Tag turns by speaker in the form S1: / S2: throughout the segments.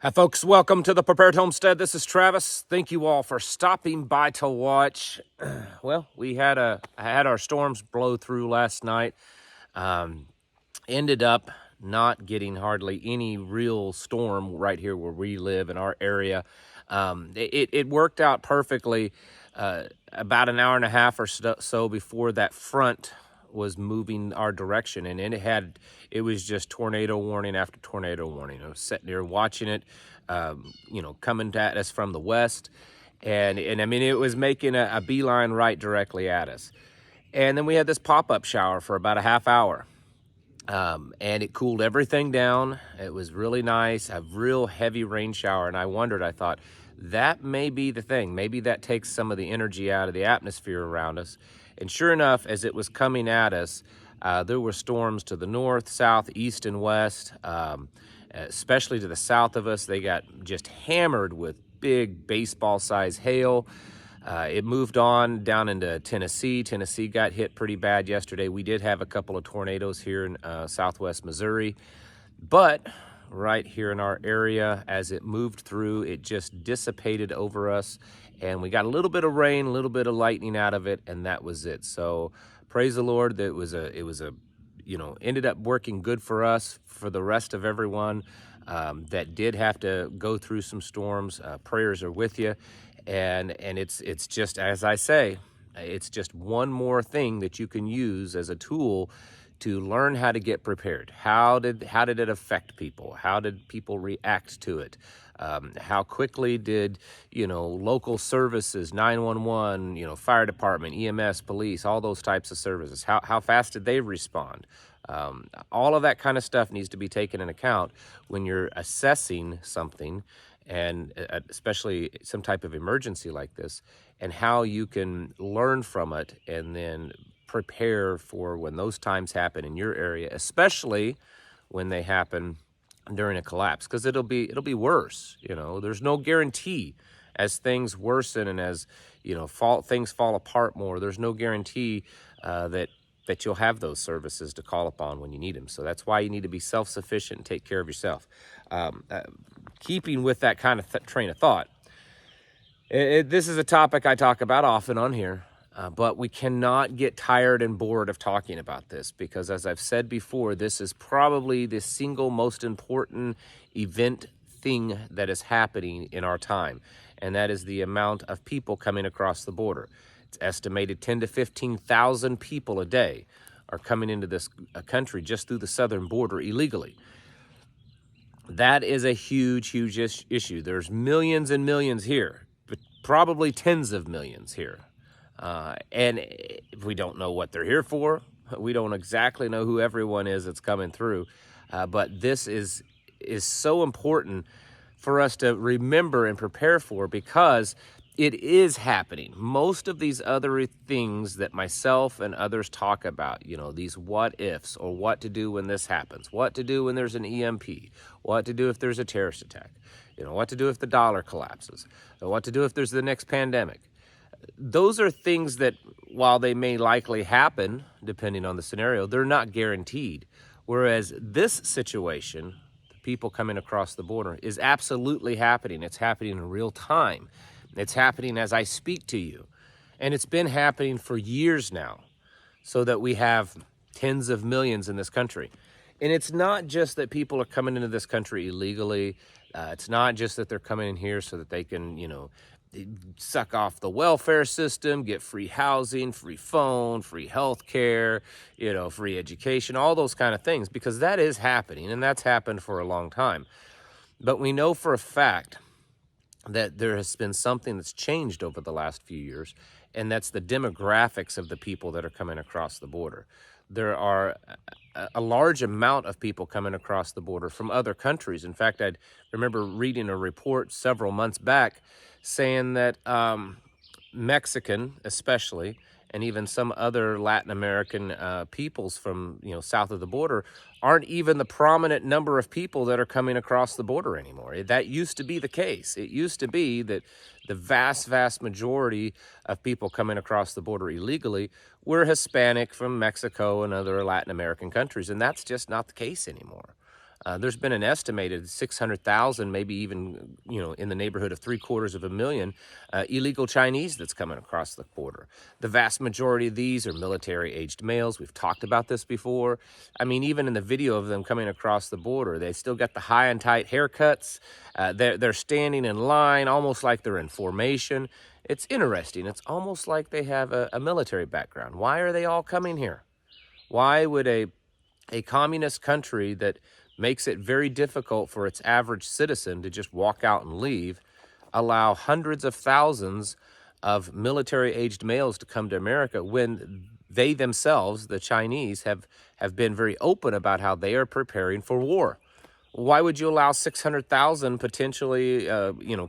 S1: Hi, folks. Welcome to the Prepared Homestead. This is Travis. Thank you all for stopping by to watch. Well, I had our storms blow through last night. Ended up not getting hardly any real storm right here where we live in our area. It worked out perfectly about an hour and a half or so before that front was moving our direction, and it was just tornado warning after tornado warning. I was sitting there watching it, coming at us from the west, and I mean it was making a beeline right directly at us. And then we had this pop-up shower for about a half hour. And it cooled everything down. It was really nice, a real heavy rain shower. And I thought, that may be the thing. Maybe that takes some of the energy out of the atmosphere around us. And sure enough, as it was coming at us, there were storms to the north, south, east, and west, especially to the south of us. They got just hammered with big baseball-sized hail. It moved on down into Tennessee. Tennessee got hit pretty bad yesterday. We did have a couple of tornadoes here in southwest Missouri. But right here in our area, as it moved through, it just dissipated over us. And we got a little bit of rain, a little bit of lightning out of it, and that was it. So praise the Lord that ended up working good for us, for the rest of everyone that did have to go through some storms. Prayers are with you. And it's just, as I say, it's just one more thing that you can use as a tool to learn how to get prepared. How did it affect people? How did people react to it? How quickly did, local services, 911, fire department, EMS, police, all those types of services, how fast did they respond? All of that kind of stuff needs to be taken into account when you're assessing something, and especially some type of emergency like this, and how you can learn from it and then prepare for when those times happen in your area, especially when they happen during a collapse, because it'll be worse. There's no guarantee as things worsen and as things fall apart more. There's no guarantee that you'll have those services to call upon when you need them. So that's why you need to be self-sufficient and take care of yourself. Keeping with that kind of train of thought, this is a topic I talk about often on here, but we cannot get tired and bored of talking about this, because as I've said before, this is probably the single most important thing that is happening in our time, and that is the amount of people coming across the border. It's estimated 10 to 15,000 people a day are coming into this country just through the southern border illegally. That is a huge, huge issue. There's millions and millions here, but probably tens of millions here. And we don't know what they're here for. We don't exactly know who everyone is that's coming through. But this is so important for us to remember and prepare for, because it is happening. Most of these other things that myself and others talk about, these what ifs, or what to do when this happens, what to do when there's an EMP, what to do if there's a terrorist attack, what to do if the dollar collapses, or what to do if there's the next pandemic. Those are things that, while they may likely happen, depending on the scenario, they're not guaranteed. Whereas this situation, the people coming across the border, is absolutely happening. It's happening in real time. It's happening as I speak to you. And it's been happening for years now, so that we have tens of millions in this country. And it's not just that people are coming into this country illegally. It's not just that they're coming in here so that they can, suck off the welfare system, get free housing, free phone, free health care, free education, all those kind of things, because that is happening, and that's happened for a long time. But we know for a fact that there has been something that's changed over the last few years, and that's the demographics of the people that are coming across the border. There are a large amount of people coming across the border from other countries. In fact, I remember reading a report several months back saying that Mexican, especially, and even some other Latin American peoples from south of the border, aren't even the prominent number of people that are coming across the border anymore. That used to be the case. It used to be that the vast, vast majority of people coming across the border illegally were Hispanic from Mexico and other Latin American countries, and that's just not the case anymore. There's been an estimated 600,000, maybe even, in the neighborhood of 750,000 illegal Chinese that's coming across the border. The vast majority of these are military-aged males. We've talked about this before. I mean, even in the video of them coming across the border, they still got the high and tight haircuts. They're standing in line almost like they're in formation. It's interesting. It's almost like they have a military background. Why are they all coming here? Why would a communist country that makes it very difficult for its average citizen to just walk out and leave allow hundreds of thousands of military-aged males to come to America when they themselves, the Chinese, have been very open about how they are preparing for war? Why would you allow 600,000 potentially,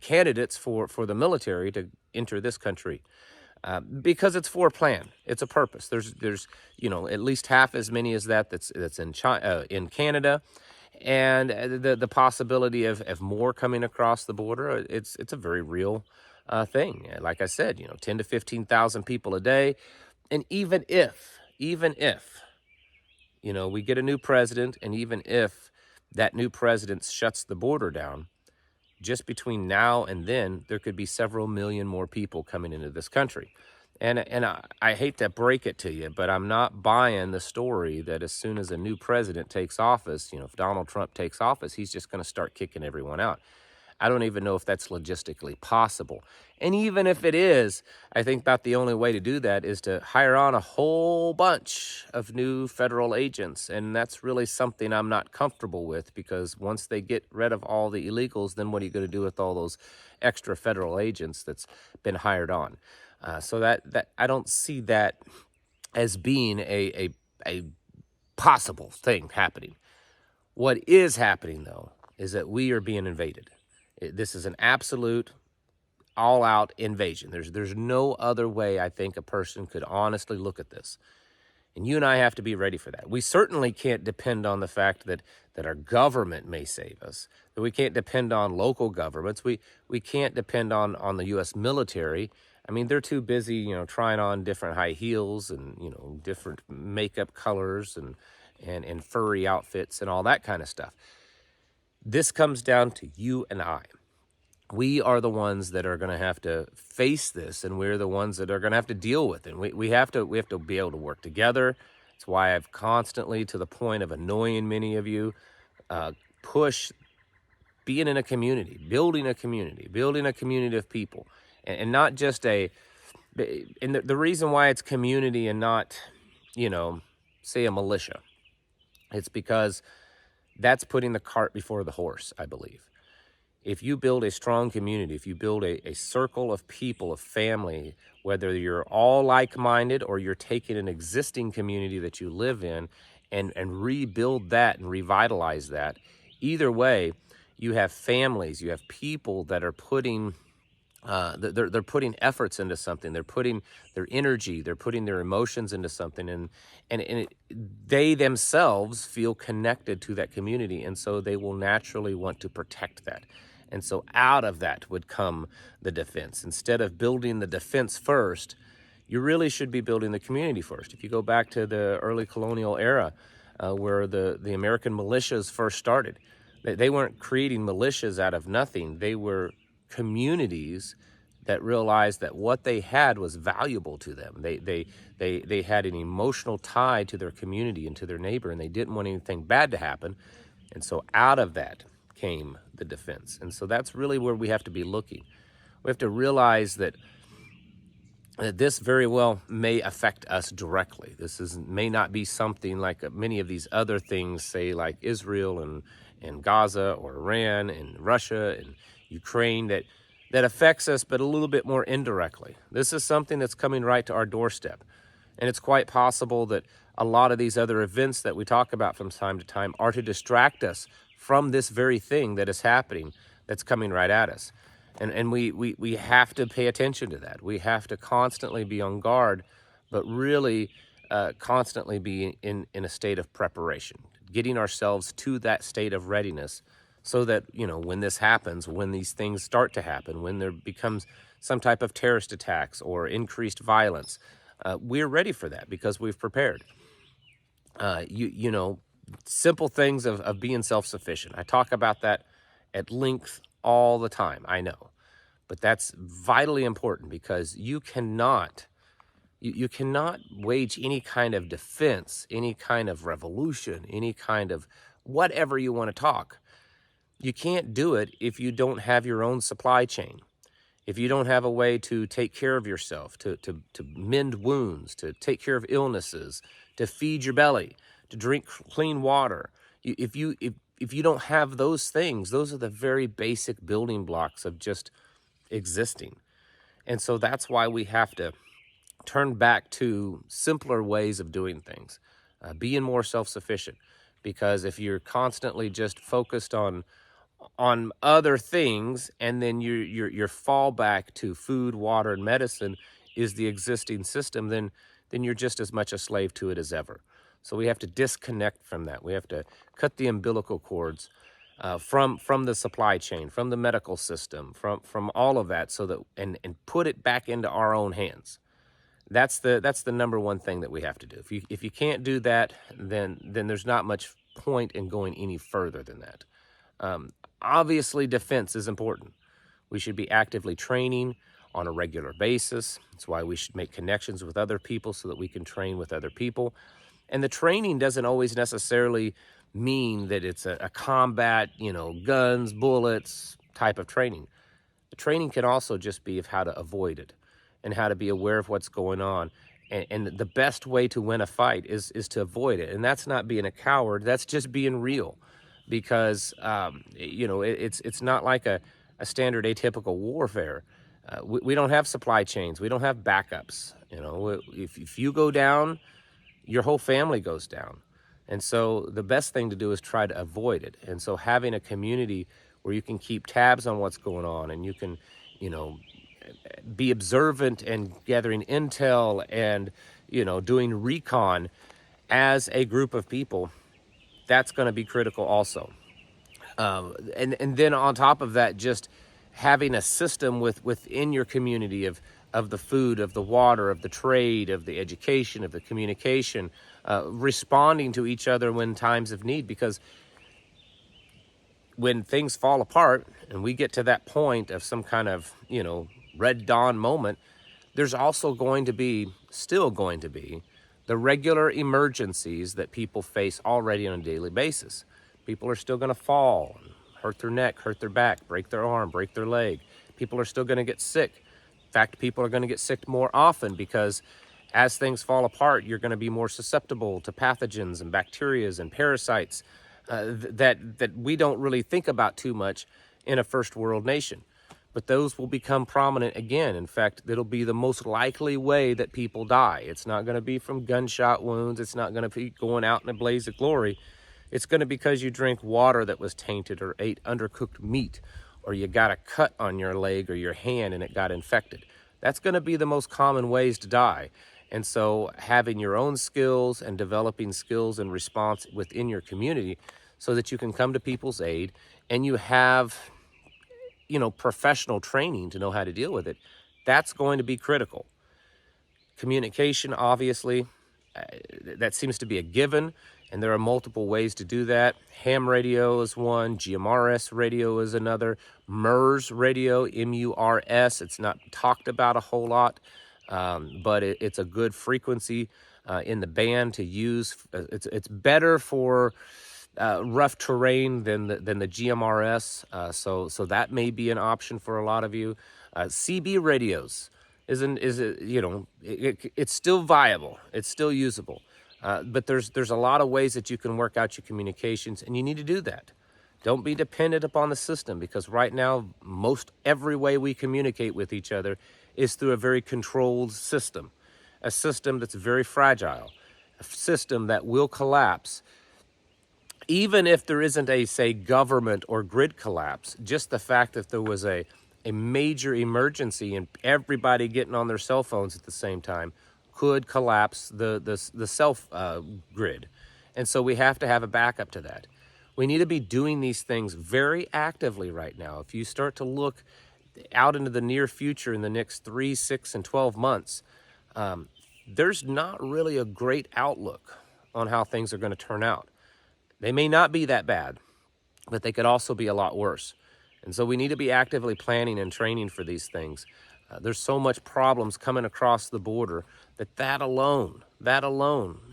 S1: candidates for the military to enter this country? Because it's for a plan. It's a purpose. There's at least half as many as that's in China, in Canada, and the possibility of more coming across the border. It's a very real thing. Like I said, 10 to 15,000 people a day, and even if we get a new president, and even if that new president shuts the border down, just between now and then, there could be several million more people coming into this country. And I hate to break it to you, but I'm not buying the story that as soon as a new president takes office, if Donald Trump takes office, he's just going to start kicking everyone out. I don't even know if that's logistically possible. And even if it is, I think about the only way to do that is to hire on a whole bunch of new federal agents. And that's really something I'm not comfortable with, because once they get rid of all the illegals, then what are you going to do with all those extra federal agents that's been hired on? So that I don't see that as being a possible thing happening. What is happening, though, is that we are being invaded. This is an absolute, all-out invasion. There's no other way I think a person could honestly look at this. And you and I have to be ready for that. We certainly can't depend on the fact that our government may save us. That we can't depend on local governments. We can't depend on the U.S. military. I mean, they're too busy, trying on different high heels and, different makeup colors and furry outfits and all that kind of stuff. This comes down to you and I. We are the ones that are going to have to face this, and we're the ones that are going to have to deal with it. We have to be able to work together. That's why I've constantly, to the point of annoying many of you, push being in a community, building a community of people, and not just and the reason why it's community and not, say a militia, it's because that's putting the cart before the horse, I believe. If you build a strong community, if you build a circle of people, of family, whether you're all like-minded or you're taking an existing community that you live in and rebuild that and revitalize that, either way, you have families, you have people that are putting they're putting efforts into something. They're putting their energy, they're putting their emotions into something, and they themselves feel connected to that community, and so they will naturally want to protect that. And so out of that would come the defense. Instead of building the defense first, you really should be building the community first. If you go back to the early colonial era, where the American militias first started, they weren't creating militias out of nothing. They were communities that realized that what they had was valuable to them. They had an emotional tie to their community and to their neighbor, and they didn't want anything bad to happen. And so out of that came the defense. And so that's really where we have to be looking. We have to realize that this very well may affect us directly. May not be something like many of these other things, say like Israel and Gaza or Iran and Russia and Ukraine, that affects us, but a little bit more indirectly. This is something that's coming right to our doorstep. And it's quite possible that a lot of these other events that we talk about from time to time are to distract us from this very thing that is happening, that's coming right at us. And we have to pay attention to that. We have to constantly be on guard, but really constantly be in a state of preparation, getting ourselves to that state of readiness, so that, when this happens, when these things start to happen, when there becomes some type of terrorist attacks or increased violence, we're ready for that because we've prepared. simple things of being self-sufficient. I talk about that at length all the time, I know. But that's vitally important because you cannot wage any kind of defense, any kind of revolution, any kind of whatever you want to talk. You can't do it if you don't have your own supply chain. If you don't have a way to take care of yourself, to mend wounds, to take care of illnesses, to feed your belly, to drink clean water. If you don't have those things, those are the very basic building blocks of just existing. And so that's why we have to turn back to simpler ways of doing things, being more self-sufficient. Because if you're constantly just focused on other things, and then your fallback to food, water, and medicine is the existing system, then you're just as much a slave to it as ever. So we have to disconnect from that. We have to cut the umbilical cords from the supply chain, from the medical system, from all of that, so that and put it back into our own hands. That's the number one thing that we have to do. If you can't do that, then there's not much point in going any further than that. Obviously, defense is important. We should be actively training on a regular basis. That's why we should make connections with other people so that we can train with other people. And the training doesn't always necessarily mean that it's a combat, guns, bullets type of training. The training can also just be of how to avoid it and how to be aware of what's going on. And the best way to win a fight is to avoid it. And that's not being a coward. That's just being real. Because, it's not like a standard atypical warfare. We don't have supply chains. We don't have backups. If you go down, your whole family goes down. And so the best thing to do is try to avoid it. And so having a community where you can keep tabs on what's going on, and you can, be observant and gathering intel and, doing recon as a group of people, that's going to be critical also. And then on top of that, just having a system within your community of the food, of the water, of the trade, of the education, of the communication, responding to each other when times of need. Because when things fall apart and we get to that point of some kind of, Red Dawn moment, there's also still going to be the regular emergencies that people face already on a daily basis. People are still going to fall, hurt their neck, hurt their back, break their arm, break their leg. People are still going to get sick. In fact, people are going to get sick more often because as things fall apart, you're going to be more susceptible to pathogens and bacterias and parasites that we don't really think about too much in a first world nation. But those will become prominent again. In fact, it'll be the most likely way that people die. It's not going to be from gunshot wounds. It's not going to be going out in a blaze of glory. It's going to be because you drank water that was tainted or ate undercooked meat, or you got a cut on your leg or your hand and it got infected. That's going to be the most common ways to die. And so having your own skills and developing skills and response within your community so that you can come to people's aid and you have professional training to know how to deal with it, that's going to be critical. Communication, obviously, that seems to be a given, and there are multiple ways to do that. Ham radio is one, GMRS radio is another, MERS radio, M-U-R-S, it's not talked about a whole lot, but it's a good frequency in the band to use. It's better for rough terrain than the GMRS, so that may be an option for a lot of you. CB radios it's still viable, it's still usable, but there's a lot of ways that you can work out your communications, and you need to do that. Don't be dependent upon the system, because right now most every way we communicate with each other is through a very controlled system, a system that's very fragile, a system that will collapse. Even if there isn't a, say, government or grid collapse, just the fact that there was a major emergency and everybody getting on their cell phones at the same time could collapse the self grid. And so we have to have a backup to that. We need to be doing these things very actively right now. If you start to look out into the near future in the next 3, 6, and 12 months, there's not really a great outlook on how things are going to turn out. They may not be that bad, but they could also be a lot worse. And so we need to be actively planning and training for these things. There's so much problems coming across the border that alone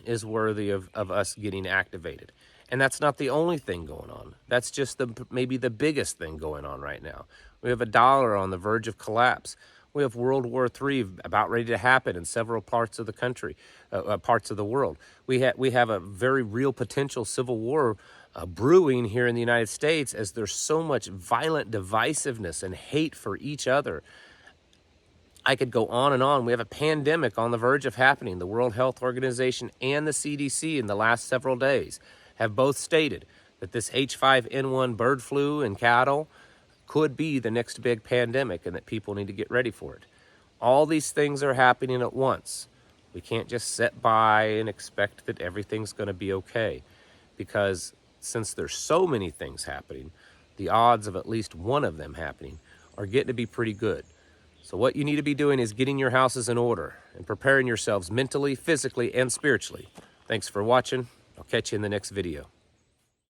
S1: is worthy of us getting activated. And that's not the only thing going on. That's just maybe the biggest thing going on right now. We have a dollar on the verge of collapse. We have World War III about ready to happen in several parts of the country, parts of the world. We have a very real potential civil war brewing here in the United States, as there's so much violent divisiveness and hate for each other. I could go on and on. We have a pandemic on the verge of happening. The World Health Organization and the CDC in the last several days have both stated that this H5N1 bird flu in cattle could be the next big pandemic and that people need to get ready for it. All these things are happening at once. We can't just sit by and expect that everything's going to be okay, because since there's so many things happening, the odds of at least one of them happening are getting to be pretty good. So what you need to be doing is getting your houses in order and preparing yourselves mentally, physically, and spiritually. Thanks for watching. I'll catch you in the next video.